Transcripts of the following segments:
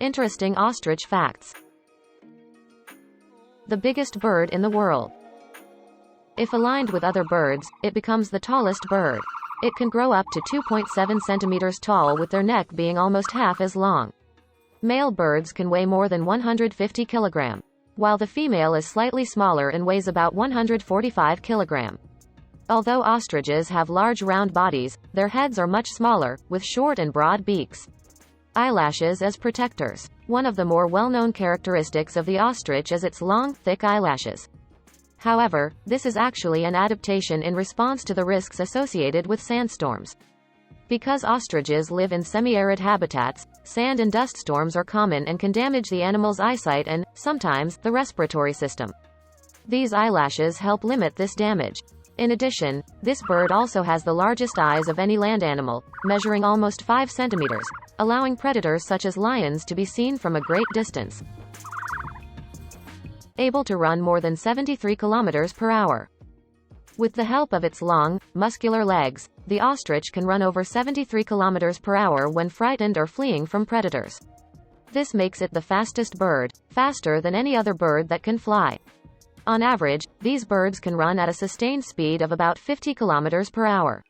Interesting ostrich facts. The biggest bird in the world. If aligned with other birds, it becomes the tallest bird. It can grow up to 2.7 centimeters tall with their neck being almost half as long. Male birds can weigh more than 150 kilogram, while the female is slightly smaller and weighs about 145 kilogram. Although ostriches have large round bodies, their heads are much smaller, with short and broad beaks. Eyelashes as protectors. One of the more well-known characteristics of the ostrich is its long, thick eyelashes. However, this is actually an adaptation in response to the risks associated with sandstorms. Because ostriches live in semi-arid habitats, sand and dust storms are common and can damage the animal's eyesight and, sometimes, the respiratory system. These eyelashes help limit this damage. In addition, this bird also has the largest eyes of any land animal, measuring almost 5 centimeters, allowing predators such as lions to be seen from a great distance. Able to run more than 73 kilometers per hour. With the help of its long, muscular legs, the ostrich can run over 73 kilometers per hour when frightened or fleeing from predators. This makes it the fastest bird, faster than any other bird that can fly. On average, these birds can run at a sustained speed of about 50 kilometers per hour.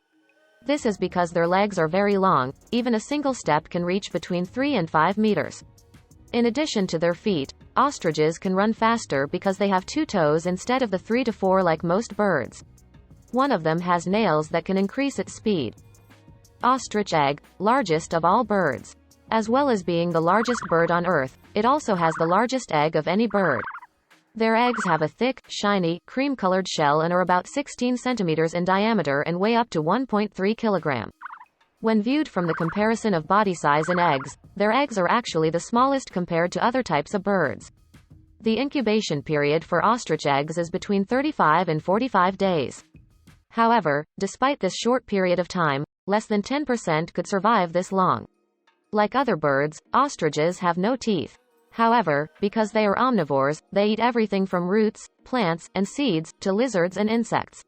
This is because their legs are very long, even a single step can reach between 3 and 5 meters. In addition to their feet, ostriches can run faster because they have 2 toes instead of the 3 to 4 like most birds. One of them has nails that can increase its speed. Ostrich egg, largest of all birds. As well as being the largest bird on Earth, it also has the largest egg of any bird. Their eggs have a thick, shiny, cream-colored shell and are about 16 centimeters in diameter and weigh up to 1.3 kilogram. When viewed from the comparison of body size and eggs, their eggs are actually the smallest compared to other types of birds. The incubation period for ostrich eggs is between 35 and 45 days. However, despite this short period of time, less than 10% could survive this long. Like other birds, ostriches have no teeth. However, because they are omnivores, they eat everything from roots, plants, and seeds, to lizards and insects.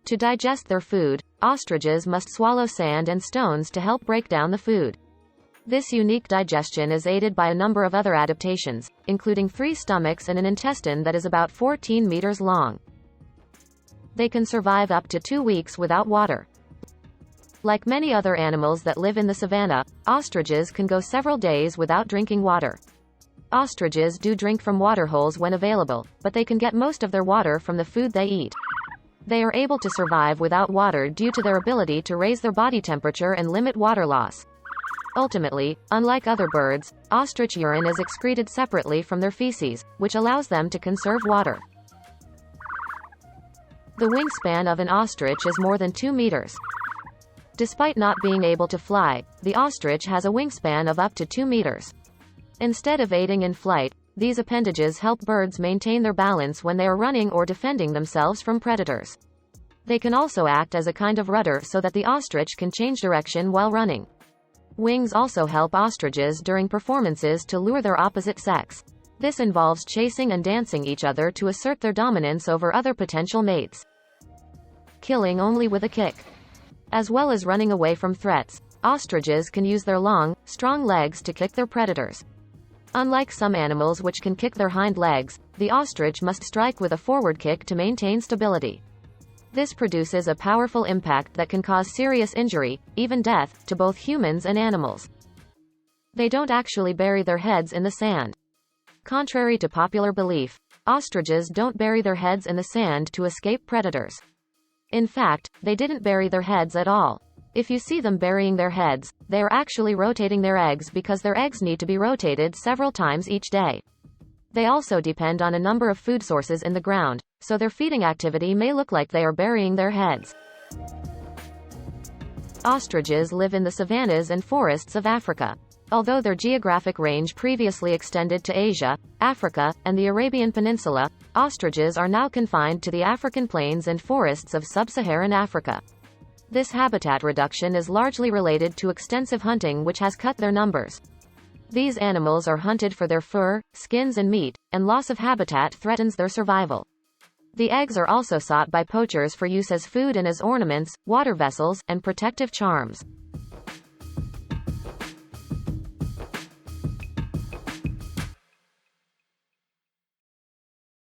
To digest their food, ostriches must swallow sand and stones to help break down the food. This unique digestion is aided by a number of other adaptations, including 3 stomachs and an intestine that is about 14 meters long. They can survive up to 2 weeks without water. Like many other animals that live in the savanna, ostriches can go several days without drinking water. Ostriches do drink from water holes when available, but they can get most of their water from the food they eat. They are able to survive without water due to their ability to raise their body temperature and limit water loss. Ultimately, unlike other birds, ostrich urine is excreted separately from their feces, which allows them to conserve water. The wingspan of an ostrich is more than 2 meters. Despite not being able to fly, the ostrich has a wingspan of up to 2 meters. Instead of aiding in flight, these appendages help birds maintain their balance when they are running or defending themselves from predators. They can also act as a kind of rudder so that the ostrich can change direction while running. Wings also help ostriches during performances to lure their opposite sex. This involves chasing and dancing each other to assert their dominance over other potential mates. Killing only with a kick. As well as running away from threats, ostriches can use their long, strong legs to kick their predators. Unlike some animals which can kick their hind legs, the ostrich must strike with a forward kick to maintain stability. This produces a powerful impact that can cause serious injury, even death, to both humans and animals. They don't actually bury their heads in the sand. Contrary to popular belief, ostriches don't bury their heads in the sand to escape predators. In fact, they didn't bury their heads at all. If you see them burying their heads, they are actually rotating their eggs because their eggs need to be rotated several times each day. They also depend on a number of food sources in the ground, so their feeding activity may look like they are burying their heads. Ostriches live in the savannas and forests of Africa. Although their geographic range previously extended to Asia, Africa, and the Arabian Peninsula, ostriches are now confined to the African plains and forests of sub-Saharan Africa. This habitat reduction is largely related to extensive hunting which has cut their numbers. These animals are hunted for their fur, skins and meat, and loss of habitat threatens their survival. The eggs are also sought by poachers for use as food and as ornaments, water vessels, and protective charms.